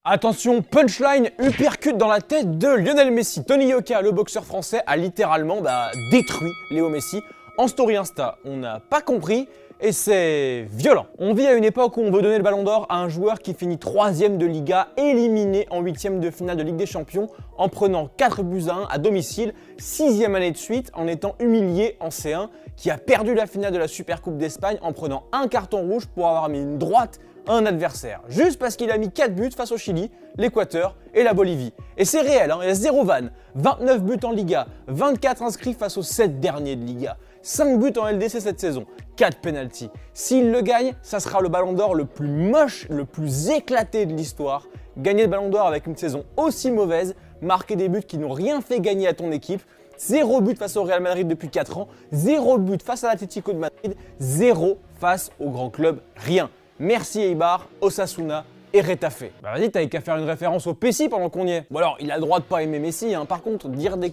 Attention, punchline, uppercut dans la tête de Lionel Messi. Tony Yoka, le boxeur français, a littéralement détruit Léo Messi. En story Insta, on n'a pas compris et c'est violent. On vit à une époque où on veut donner le ballon d'or à un joueur qui finit 3ème de Liga, éliminé en 8ème de finale de Ligue des Champions en prenant 4-1 à domicile, 6ème année de suite en étant humilié en C1, qui a perdu la finale de la Supercoupe d'Espagne en prenant un carton rouge pour avoir mis une droite à un adversaire, juste parce qu'il a mis 4 buts face au Chili, l'Équateur et la Bolivie. Et c'est réel, il y a 0 vanne, 29 buts en Liga, 24 inscrits face aux 7 derniers de Liga, 5 buts en LDC cette saison, 4 pénaltys. S'il le gagne, ça sera le ballon d'or le plus moche, le plus éclaté de l'histoire. Gagner le ballon d'or avec une saison aussi mauvaise, marquer des buts qui n'ont rien fait gagner à ton équipe, 0 but face au Real Madrid depuis 4 ans, 0 but face à l'Atlético de Madrid, 0 face au grand club, rien. Merci Eibar, Osasuna et Retafe. Bah vas-y, t'avais qu'à faire une référence au Pessi pendant qu'on y est. Bon alors, il a le droit de pas aimer Messi, par contre, dire des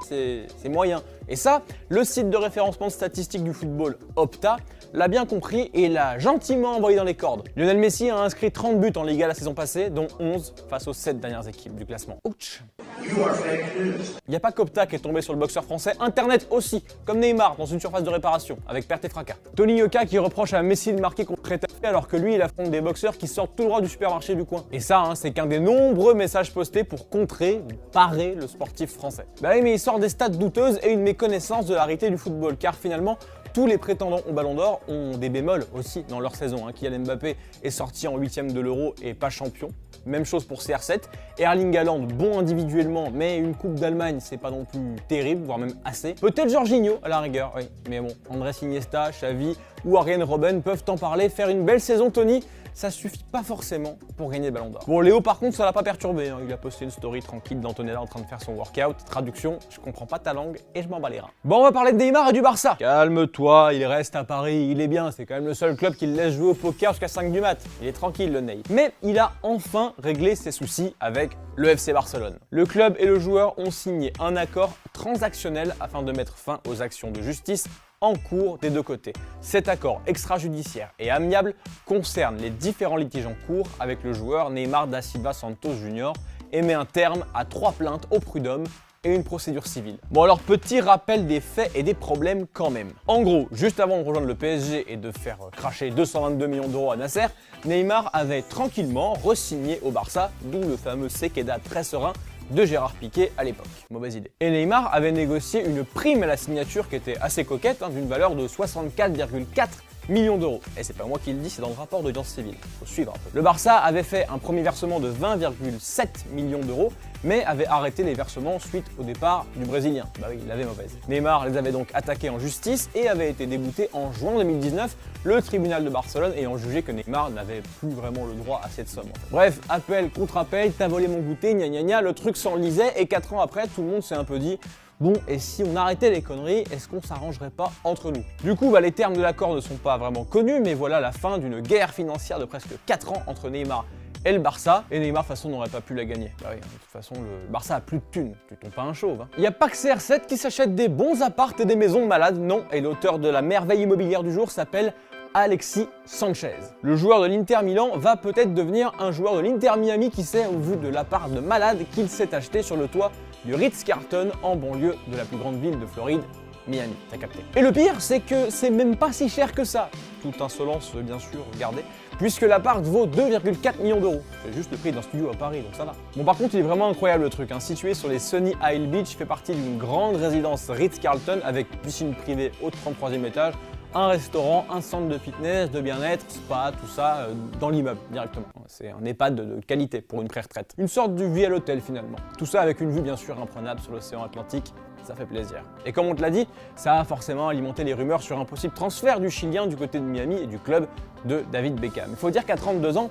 c'est moyen. Et ça, le site de référencement statistique du football Opta l'a bien compris et l'a gentiment envoyé dans les cordes. Lionel Messi a inscrit 30 buts en Liga la saison passée, dont 11 face aux 7 dernières équipes du classement. Ouch. Il n'y a pas qu'Opta qui est tombé sur le boxeur français, Internet aussi, comme Neymar dans une surface de réparation, avec perte et fracas. Tony Yoka qui reproche à Messi de marquer contre Retafe alors que lui il affronte des boxeurs qui sortent tout droit du supermarché du coin. Et ça, c'est qu'un des nombreux messages postés pour contrer, parer le sportif français. Bah oui, mais il sort des stats douteuses et une méconnaissance de la réalité du football, car finalement, tous les prétendants au Ballon d'Or ont des bémols aussi dans leur saison. Kylian Mbappé est sorti en 8ème de l'Euro et pas champion. Même chose pour CR7. Erling Haaland, bon individuellement, mais une Coupe d'Allemagne, c'est pas non plus terrible, voire même assez. Peut-être Jorginho à la rigueur, oui. Mais bon, Andrés Iniesta, Xavi ou Arjen Robben peuvent en parler. Faire une belle saison, Tony, ça suffit pas forcément pour gagner le Ballon d'Or. Bon, Léo par contre, ça l'a pas perturbé. Il a posté une story tranquille d'Antonella en train de faire son workout. Traduction, je comprends pas ta langue et je m'en bats les reins. Bon, on va parler de Neymar et du Barça. Calme-toi, il reste à Paris, il est bien. C'est quand même le seul club qui le laisse jouer au poker jusqu'à 5 du mat. Il est tranquille, le Ney. Mais il a enfin réglé ses soucis avec le FC Barcelone. Le club et le joueur ont signé un accord transactionnel afin de mettre fin aux actions de justice en cours des deux côtés. Cet accord extrajudiciaire et amiable concerne les différents litiges en cours avec le joueur Neymar da Silva Santos Jr. et met un terme à 3 plaintes au prud'homme et une procédure civile. Bon alors, petit rappel des faits et des problèmes quand même. En gros, juste avant de rejoindre le PSG et de faire cracher 222 millions d'euros à Nasser, Neymar avait tranquillement re-signé au Barça, d'où le fameux Sequeda très serein de Gérard Piqué à l'époque. Mauvaise idée. Et Neymar avait négocié une prime à la signature qui était assez coquette, d'une valeur de 64,4 millions d'euros. Et c'est pas moi qui le dis, c'est dans le rapport d'audience civile. Faut suivre un peu. Le Barça avait fait un premier versement de 20,7 millions d'euros, mais avait arrêté les versements suite au départ du Brésilien. Bah oui, il avait mauvaise. Neymar les avait donc attaqués en justice et avait été débouté en juin 2019, le tribunal de Barcelone ayant jugé que Neymar n'avait plus vraiment le droit à cette somme. Bref, appel contre appel, t'as volé mon goûter, gna gna gna, le truc s'enlisait et 4 ans après, tout le monde s'est un peu dit bon, et si on arrêtait les conneries, est-ce qu'on s'arrangerait pas entre nous? Du coup, les termes de l'accord ne sont pas vraiment connus, mais voilà la fin d'une guerre financière de presque 4 ans entre Neymar et le Barça, et Neymar de toute façon n'aurait pas pu la gagner. Bah oui, de toute façon le Barça a plus de thunes, tu tombes pas un chauve. Il n'y a pas que CR7 qui s'achète des bons apparts et des maisons de malades, non, et l'auteur de la merveille immobilière du jour s'appelle Alexis Sanchez. Le joueur de l'Inter Milan va peut-être devenir un joueur de l'Inter Miami, qui sait, au vu de l'appart de malade qu'il s'est acheté sur le toit du Ritz-Carlton en banlieue de la plus grande ville de Floride, Miami, t'as capté. Et le pire, c'est que c'est même pas si cher que ça. Toute insolence, bien sûr, regardez, puisque l'appart vaut 2,4 millions d'euros. C'est juste le prix d'un studio à Paris, donc ça va. Bon, par contre, il est vraiment incroyable le truc. Situé sur les Sunny Isle Beach, il fait partie d'une grande résidence Ritz-Carlton avec piscine privée au 33e étage, un restaurant, un centre de fitness, de bien-être, spa, tout ça dans l'immeuble directement. C'est un EHPAD de qualité pour une pré-retraite. Une sorte de vie à l'hôtel finalement. Tout ça avec une vue bien sûr imprenable sur l'océan Atlantique. Ça fait plaisir. Et comme on te l'a dit, ça a forcément alimenté les rumeurs sur un possible transfert du Chilien du côté de Miami et du club de David Beckham. Il faut dire qu'à 32 ans,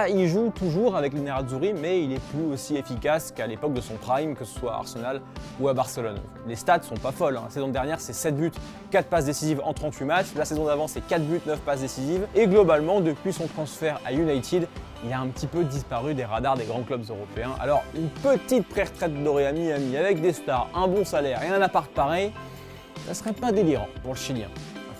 il joue toujours avec les Nerazzurri, mais il est plus aussi efficace qu'à l'époque de son prime, que ce soit à Arsenal ou à Barcelone. Les stats sont pas folles. La saison dernière, c'est 7 buts, 4 passes décisives en 38 matchs. La saison d'avant, c'est 4 buts, 9 passes décisives. Et globalement, depuis son transfert à United, il a un petit peu disparu des radars des grands clubs européens. Alors, une petite pré-retraite dorée à Miami avec des stars, un bon salaire et un appart pareil, ça serait pas délirant pour le Chilien.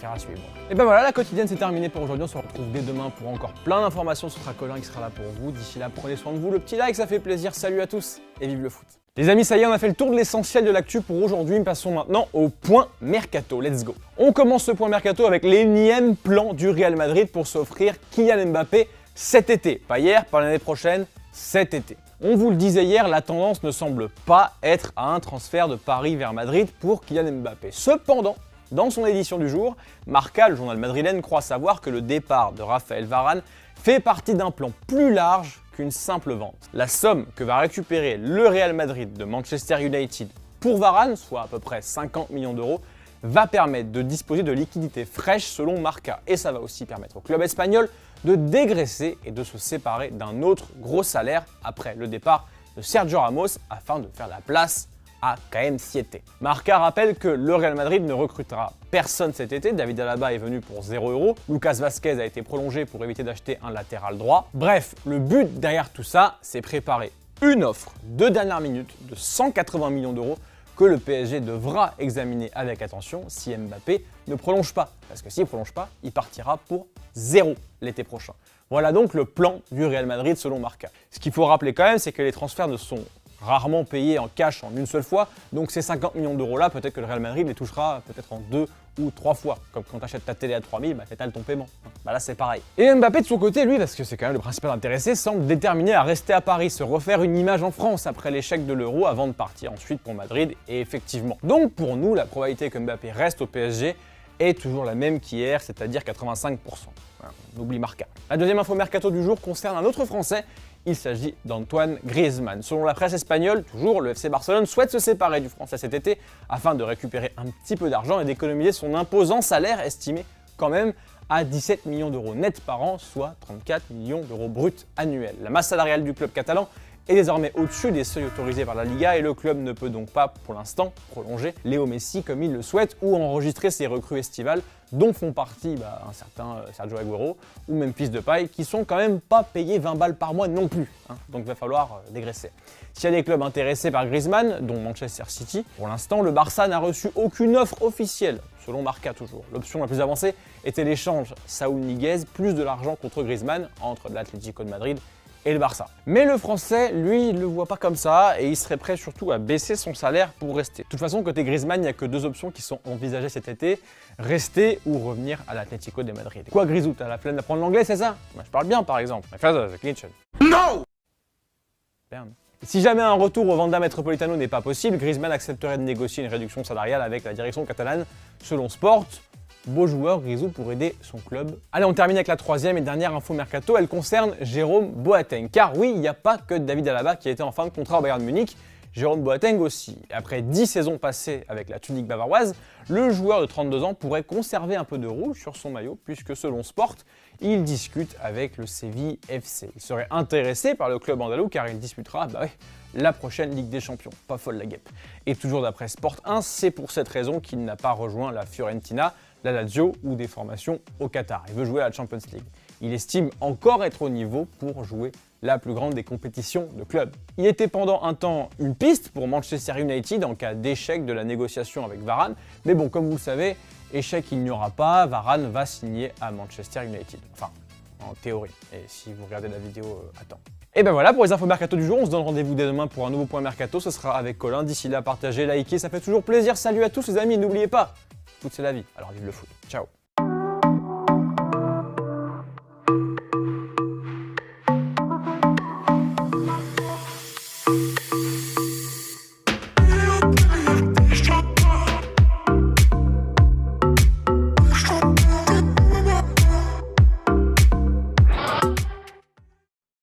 Affaire à suivre. Et ben voilà, la quotidienne c'est terminé pour aujourd'hui. On se retrouve dès demain pour encore plein d'informations. Ce sera Colin qui sera là pour vous. D'ici là, prenez soin de vous. Le petit like, ça fait plaisir. Salut à tous et vive le foot. Les amis, ça y est, on a fait le tour de l'essentiel de l'actu pour aujourd'hui. Passons maintenant au point mercato. Let's go. On commence ce point mercato avec l'énième plan du Real Madrid pour s'offrir Kylian Mbappé cet été. Pas hier, pas l'année prochaine, cet été. On vous le disait hier, la tendance ne semble pas être à un transfert de Paris vers Madrid pour Kylian Mbappé. Cependant, dans son édition du jour, Marca, le journal madrilène, croit savoir que le départ de Raphaël Varane fait partie d'un plan plus large qu'une simple vente. La somme que va récupérer le Real Madrid de Manchester United pour Varane, soit à peu près 50 millions d'euros, va permettre de disposer de liquidités fraîches selon Marca. Et ça va aussi permettre au club espagnol de dégraisser et de se séparer d'un autre gros salaire après le départ de Sergio Ramos afin de faire la place à KM7. Marca rappelle que le Real Madrid ne recrutera personne cet été. David Alaba est venu pour 0 €. Lucas Vazquez a été prolongé pour éviter d'acheter un latéral droit. Bref, le but derrière tout ça, c'est préparer une offre de dernière minute de 180 millions d'euros que le PSG devra examiner avec attention si Mbappé ne prolonge pas. Parce que s'il ne prolonge pas, il partira pour 0 l'été prochain. Voilà donc le plan du Real Madrid selon Marca. Ce qu'il faut rappeler quand même, c'est que les transferts ne sont rarement payés en cash en une seule fois. Donc ces 50 millions d'euros là, peut-être que le Real Madrid les touchera peut-être en 2 ou 3 fois. Comme quand tu achètes ta télé à 3000, t'étales ton paiement. Bah là c'est pareil. Et Mbappé de son côté, lui, parce que c'est quand même le principal intéressé, semble déterminé à rester à Paris, se refaire une image en France après l'échec de l'Euro avant de partir ensuite pour Madrid. Et effectivement. Donc pour nous, la probabilité que Mbappé reste au PSG est toujours la même qu'hier, c'est-à-dire 85%. Voilà, on oublie Marca. La deuxième info mercato du jour concerne un autre Français. Il s'agit d'Antoine Griezmann. Selon la presse espagnole, toujours, le FC Barcelone souhaite se séparer du Français cet été afin de récupérer un petit peu d'argent et d'économiser son imposant salaire estimé quand même à 17 millions d'euros net par an, soit 34 millions d'euros bruts annuels. La masse salariale du club catalan est désormais au-dessus des seuils autorisés par la Liga et le club ne peut donc pas, pour l'instant, prolonger Léo Messi comme il le souhaite ou enregistrer ses recrues estivales dont font partie un certain Sergio Aguero ou Memphis Depay qui sont quand même pas payés 20 balles par mois non plus. Donc il va falloir dégraisser. S'il y a des clubs intéressés par Griezmann, dont Manchester City, pour l'instant le Barça n'a reçu aucune offre officielle, selon Marca toujours. L'option la plus avancée était l'échange Saúl Ñíguez plus de l'argent contre Griezmann entre l'Atlético de Madrid et le Barça. Mais le Français, lui, il le voit pas comme ça et il serait prêt surtout à baisser son salaire pour rester. De toute façon, côté Griezmann, il n'y a que deux options qui sont envisagées cet été, rester ou revenir à l'Atlético de Madrid. Quoi Grisou, t'as la flemme d'apprendre l'anglais, c'est ça? Moi, je parle bien par exemple. My father's the kitchen. No! Si jamais un retour au Wanda Metropolitano n'est pas possible, Griezmann accepterait de négocier une réduction salariale avec la direction catalane, selon Sport. Beau joueur, Grisou, pour aider son club. Allez, on termine avec la troisième et dernière info mercato. Elle concerne Jérôme Boateng. Car oui, il n'y a pas que David Alaba qui a été en fin de contrat au Bayern Munich. Jérôme Boateng aussi. Après 10 saisons passées avec la tunique bavaroise, le joueur de 32 ans pourrait conserver un peu de rouge sur son maillot puisque selon Sport, il discute avec le Séville FC. Il serait intéressé par le club andalou car il disputera la prochaine Ligue des Champions. Pas folle la guêpe. Et toujours d'après Sport 1, c'est pour cette raison qu'il n'a pas rejoint la Fiorentina, la Lazio ou des formations au Qatar. Il veut jouer à la Champions League. Il estime encore être au niveau pour jouer la plus grande des compétitions de club. Il était pendant un temps une piste pour Manchester United en cas d'échec de la négociation avec Varane. Mais bon, comme vous le savez, échec il n'y aura pas, Varane va signer à Manchester United. Enfin, en théorie. Et si vous regardez la vidéo à temps. Et ben voilà pour les infos mercato du jour, on se donne rendez-vous dès demain pour un nouveau point mercato, ce sera avec Colin. D'ici là, partagez, likez, ça fait toujours plaisir. Salut à tous les amis, n'oubliez pas, foot c'est la vie, alors vive le foot. Ciao.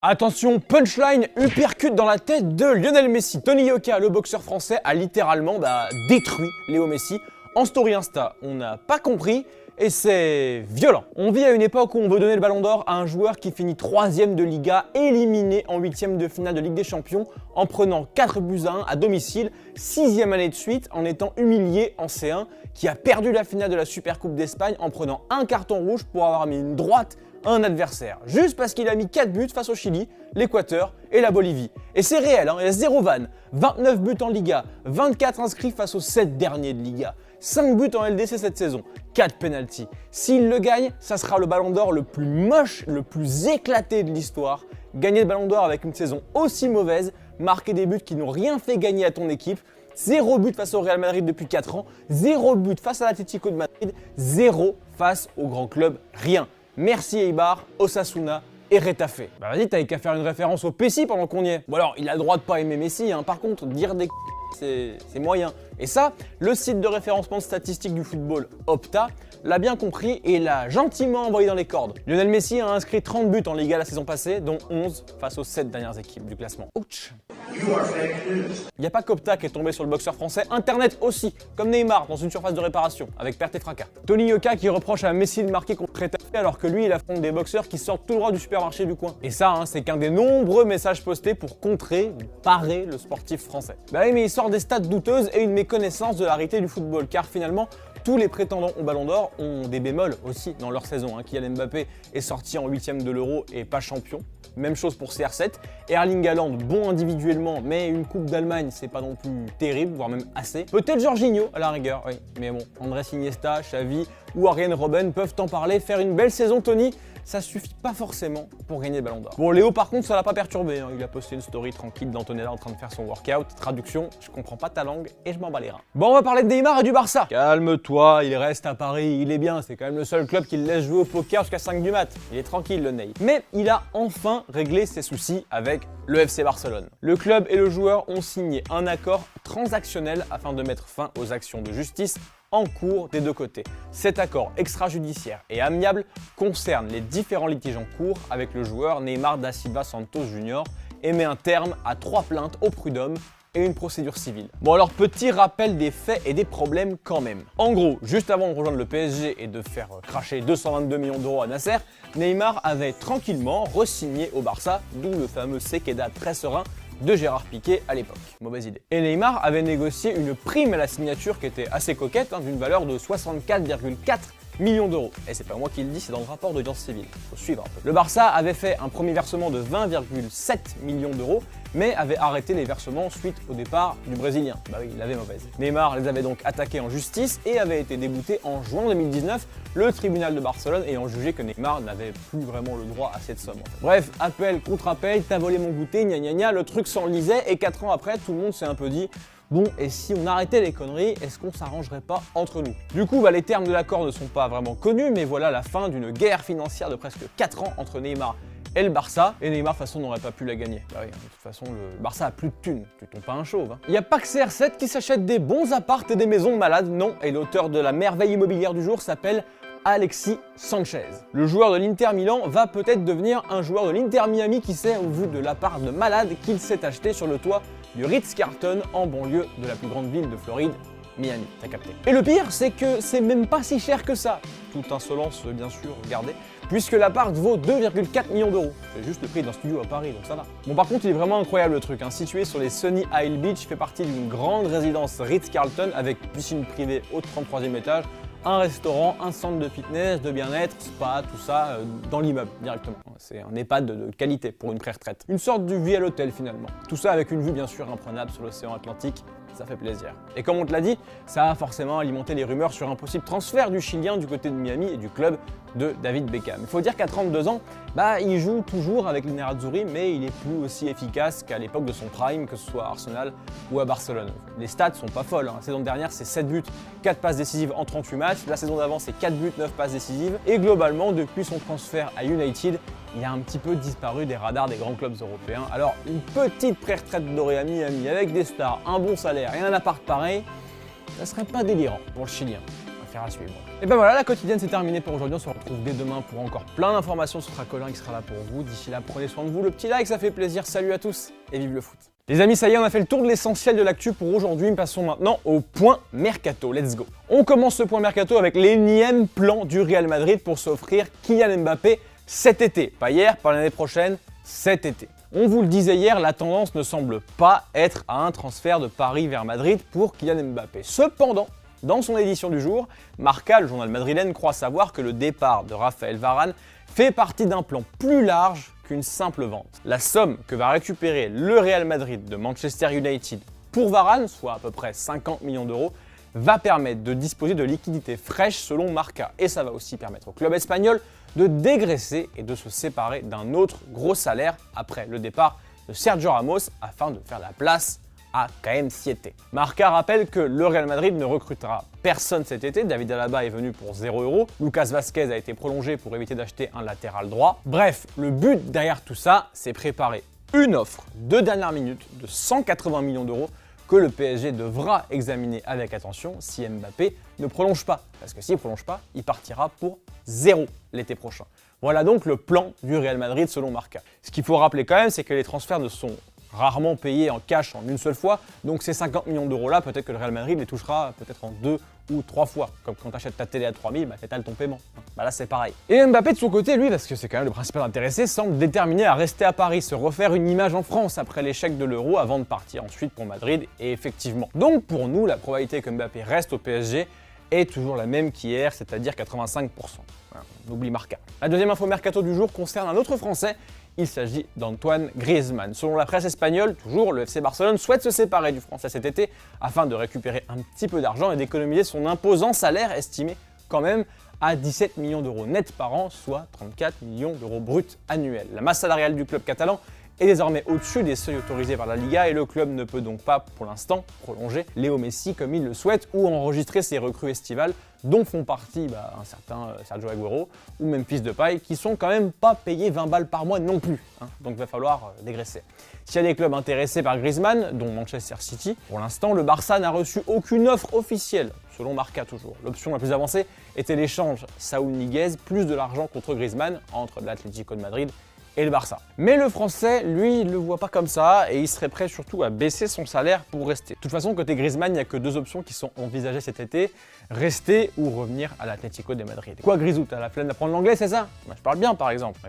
Attention, punchline, uppercut dans la tête de Lionel Messi. Tony Yoka, le boxeur français, a littéralement détruit Léo Messi. En story Insta, on n'a pas compris et c'est violent. On vit à une époque où on veut donner le ballon d'or à un joueur qui finit 3e de Liga, éliminé en 8e de finale de Ligue des Champions en prenant 4 buts à 1 à domicile, 6e année de suite en étant humilié en C1, qui a perdu la finale de la Supercoupe d'Espagne en prenant un carton rouge pour avoir mis une droite à un adversaire, juste parce qu'il a mis 4 buts face au Chili, l'Équateur et la Bolivie. Et c'est réel, il y a 0 vanne, 29 buts en Liga, 24 inscrits face aux 7 derniers de Liga, 5 buts en LDC cette saison, 4 pénaltys. S'il le gagne, ça sera le ballon d'or le plus moche, le plus éclaté de l'histoire. Gagner le ballon d'or avec une saison aussi mauvaise, marquer des buts qui n'ont rien fait gagner à ton équipe, 0 but face au Real Madrid depuis 4 ans, 0 but face à l'Atlético de Madrid, 0 face au grand club, rien. Merci Eibar, Osasuna et Retafe. Bah vas-y, t'avais qu'à faire une référence au Pessi pendant qu'on y est. Bon alors, il a le droit de pas aimer Messi, par contre, dire des c'est moyen. Et ça, le site de référencement statistique du football, Opta, l'a bien compris et l'a gentiment envoyé dans les cordes. Lionel Messi a inscrit 30 buts en Liga la saison passée, dont 11 face aux 7 dernières équipes du classement. Ouch. Il n'y a pas qu'Opta qui est tombé sur le boxeur français, Internet aussi, comme Neymar dans une surface de réparation, avec perte et fracas. Tony Yoka qui reproche à Messi de marquer contre Retafe alors que lui il affronte des boxeurs qui sortent tout droit du supermarché du coin. Et ça, c'est qu'un des nombreux messages postés pour contrer ou parer le sportif français. Bah oui, mais il sort des stats douteuses et une méconnaissance de la réalité du football, car finalement, tous les prétendants au Ballon d'Or ont des bémols aussi dans leur saison. Kylian Mbappé est sorti en 8e de l'Euro et pas champion. Même chose pour CR7. Erling Haaland, bon individuellement, mais une Coupe d'Allemagne, c'est pas non plus terrible, voire même assez. Peut-être Jorginho à la rigueur, oui. Mais bon, Andrés Iniesta, Xavi ou Arjen Robben peuvent en parler. Faire une belle saison, Tony, ça suffit pas forcément pour gagner le Ballon d'Or. Bon, Léo, par contre, ça l'a pas perturbé. Il a posté une story tranquille d'Antonella en train de faire son workout. Traduction, je comprends pas ta langue et je m'en bats les reins. Bon, on va parler de Neymar et du Barça. Calme-toi, il reste à Paris, il est bien. C'est quand même le seul club qui le laisse jouer au poker jusqu'à 5 du mat. Il est tranquille, le Ney. Mais il a enfin réglé ses soucis avec le FC Barcelone. Le club et le joueur ont signé un accord transactionnel afin de mettre fin aux actions de justice en cours des deux côtés. Cet accord extrajudiciaire et amiable concerne les différents litiges en cours avec le joueur Neymar da Silva Santos Jr. et met un terme à 3 plaintes au prud'homme et une procédure civile. Bon alors, petit rappel des faits et des problèmes quand même. En gros, juste avant de rejoindre le PSG et de faire cracher 222 millions d'euros à Nasser, Neymar avait tranquillement re-signé au Barça, d'où le fameux Sequeda très serein de Gérard Piqué à l'époque. Mauvaise idée. Et Neymar avait négocié une prime à la signature qui était assez coquette, d'une valeur de 64,4 millions d'euros. Et c'est pas moi qui le dis, c'est dans le rapport d'audience civile. Faut suivre un peu. Le Barça avait fait un premier versement de 20,7 millions d'euros, mais avait arrêté les versements suite au départ du Brésilien. Bah oui, il avait mauvaise. Neymar les avait donc attaqués en justice et avait été débouté en juin 2019, le tribunal de Barcelone ayant jugé que Neymar n'avait plus vraiment le droit à cette somme. Bref, appel contre appel, t'as volé mon goûter, gna gna gna, le truc s'enlisait et 4 ans après, tout le monde s'est un peu dit bon, et si on arrêtait les conneries, est-ce qu'on s'arrangerait pas entre nous? Du coup, les termes de l'accord ne sont pas vraiment connus, mais voilà la fin d'une guerre financière de presque 4 ans entre Neymar et le Barça. Et Neymar, de toute façon, n'aurait pas pu la gagner. Bah oui, de toute façon, le Barça a plus de thunes. Tu tombes pas un chauve. Il n'y a pas que CR7 qui s'achète des bons apparts et des maisons de malades, non. Et l'auteur de la merveille immobilière du jour s'appelle Alexis Sanchez. Le joueur de l'Inter Milan va peut-être devenir un joueur de l'Inter Miami, qui sait, au vu de l'appart de malade qu'il s'est acheté sur le toit du Ritz-Carlton en banlieue de la plus grande ville de Floride, Miami, t'as capté. Et le pire, c'est que c'est même pas si cher que ça. Toute insolence, bien sûr, gardée, puisque l'appart vaut 2,4 millions d'euros. C'est juste le prix d'un studio à Paris, donc ça va. Bon, par contre, il est vraiment incroyable le truc. Situé sur les Sunny Isle Beach, fait partie d'une grande résidence Ritz-Carlton avec piscine privée au 33e étage, un restaurant, un centre de fitness, de bien-être, spa, tout ça dans l'immeuble directement. C'est un EHPAD de qualité pour une pré-retraite. Une sorte de vie à l'hôtel finalement. Tout ça avec une vue bien sûr imprenable sur l'océan Atlantique. Ça fait plaisir. Et comme on te l'a dit, ça a forcément alimenté les rumeurs sur un possible transfert du Chilien du côté de Miami et du club de David Beckham. Il faut dire qu'à 32 ans, il joue toujours avec les Nerazzurri, mais il est plus aussi efficace qu'à l'époque de son prime, que ce soit à Arsenal ou à Barcelone. Les stats sont pas folles. La saison dernière, c'est 7 buts, 4 passes décisives en 38 matchs. La saison d'avant, c'est 4 buts, 9 passes décisives. Et globalement, depuis son transfert à United, il a un petit peu disparu des radars des grands clubs européens. Alors, une petite pré-retraite dorée à Miami avec des stars, un bon salaire et un appart pareil, ça serait pas délirant pour le Chilien. Affaire à suivre. Et ben voilà, la quotidienne c'est terminé pour aujourd'hui. On se retrouve dès demain pour encore plein d'informations. Ce sera Colin qui sera là pour vous. D'ici là, prenez soin de vous. Le petit like, ça fait plaisir. Salut à tous et vive le foot. Les amis, ça y est, on a fait le tour de l'essentiel de l'actu pour aujourd'hui. Passons maintenant au point mercato. Let's go. On commence ce point mercato avec l'énième plan du Real Madrid pour s'offrir Kylian Mbappé cet été. Pas hier, pas l'année prochaine, cet été. On vous le disait hier, la tendance ne semble pas être à un transfert de Paris vers Madrid pour Kylian Mbappé. Cependant, dans son édition du jour, Marca, le journal madrilène, croit savoir que le départ de Raphaël Varane fait partie d'un plan plus large qu'une simple vente. La somme que va récupérer le Real Madrid de Manchester United pour Varane, soit à peu près 50 millions d'euros, va permettre de disposer de liquidités fraîches selon Marca. Et ça va aussi permettre au club espagnol de dégraisser et de se séparer d'un autre gros salaire après le départ de Sergio Ramos afin de faire la place à KM7. Marca rappelle que le Real Madrid ne recrutera personne cet été. David Alaba est venu pour 0 €. Lucas Vazquez a été prolongé pour éviter d'acheter un latéral droit. Bref, le but derrière tout ça, c'est préparer une offre de dernière minute de 180 millions d'euros que le PSG devra examiner avec attention si Mbappé ne prolonge pas. Parce que s'il ne prolonge pas, il partira pour 0 l'été prochain. Voilà donc le plan du Real Madrid selon Marca. Ce qu'il faut rappeler quand même, c'est que les transferts ne sont rarement payés en cash en une seule fois. Donc ces 50 millions d'euros là, peut-être que le Real Madrid les touchera peut-être en 2 ou 3 fois. Comme quand tu achètes ta télé à 3000, bah t'étales ton paiement. Bah là c'est pareil. Et Mbappé de son côté, lui, parce que c'est quand même le principal intéressé, semble déterminé à rester à Paris, se refaire une image en France après l'échec de l'Euro avant de partir ensuite pour Madrid. Et effectivement. Donc pour nous, la probabilité que Mbappé reste au PSG est toujours la même qu'hier, c'est-à-dire 85%. Voilà, on oublie Marca. La deuxième info mercato du jour concerne un autre Français. Il s'agit d'Antoine Griezmann. Selon la presse espagnole, toujours, le FC Barcelone souhaite se séparer du Français cet été afin de récupérer un petit peu d'argent et d'économiser son imposant salaire estimé quand même à 17 millions d'euros net par an, soit 34 millions d'euros bruts annuels. La masse salariale du club catalan est désormais au-dessus des seuils autorisés par la Liga et le club ne peut donc pas, pour l'instant, prolonger Léo Messi comme il le souhaite ou enregistrer ses recrues estivales dont font partie un certain Sergio Aguero ou Memphis Depay qui sont quand même pas payés 20 balles par mois non plus. Donc il va falloir dégraisser. S'il y a des clubs intéressés par Griezmann, dont Manchester City, pour l'instant le Barça n'a reçu aucune offre officielle, selon Marca toujours. L'option la plus avancée était l'échange Saúl Ñíguez plus de l'argent contre Griezmann entre l'Atlético de Madrid et le Barça. Mais le Français, lui, il le voit pas comme ça et il serait prêt surtout à baisser son salaire pour rester. De toute façon, côté Griezmann, il n'y a que deux options qui sont envisagées cet été, rester ou revenir à l'Atlético de Madrid. Quoi Grisou, t'as la flemme d'apprendre l'anglais, c'est ça? Moi, je parle bien par exemple.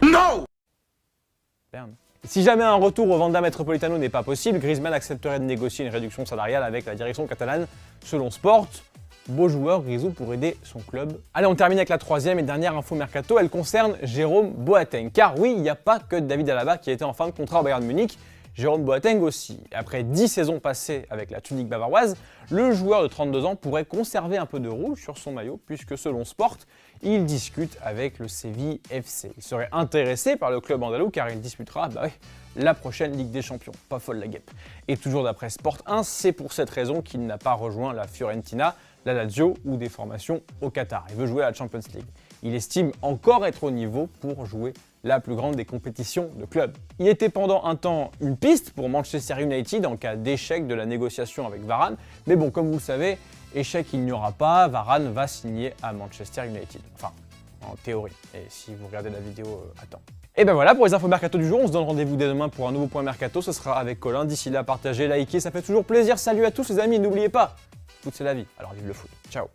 Non. Merde. Si jamais un retour au Wanda Metropolitano n'est pas possible, Griezmann accepterait de négocier une réduction salariale avec la direction catalane, selon Sport. Beau joueur, Grisou, pour aider son club. Allez, on termine avec la troisième et dernière info mercato. Elle concerne Jérôme Boateng. Car oui, il n'y a pas que David Alaba qui était en fin de contrat au Bayern Munich. Jérôme Boateng aussi. Après 10 saisons passées avec la tunique bavaroise, le joueur de 32 ans pourrait conserver un peu de rouge sur son maillot puisque selon Sport, il discute avec le Séville FC. Il serait intéressé par le club andalou car il disputera la prochaine Ligue des Champions. Pas folle la guêpe. Et toujours d'après Sport 1, c'est pour cette raison qu'il n'a pas rejoint la Fiorentina, la Lazio ou des formations au Qatar. Il veut jouer à la Champions League. Il estime encore être au niveau pour jouer la plus grande des compétitions de club. Il était pendant un temps une piste pour Manchester United en cas d'échec de la négociation avec Varane. Mais bon, comme vous le savez, échec il n'y aura pas, Varane va signer à Manchester United. Enfin, en théorie. Et si vous regardez la vidéo à temps. Et ben voilà pour les infos mercato du jour, on se donne rendez-vous dès demain pour un nouveau point mercato, ce sera avec Colin. D'ici là, partagez, likez, ça fait toujours plaisir. Salut à tous les amis, n'oubliez pas, foot c'est la vie, alors vive le foot. Ciao.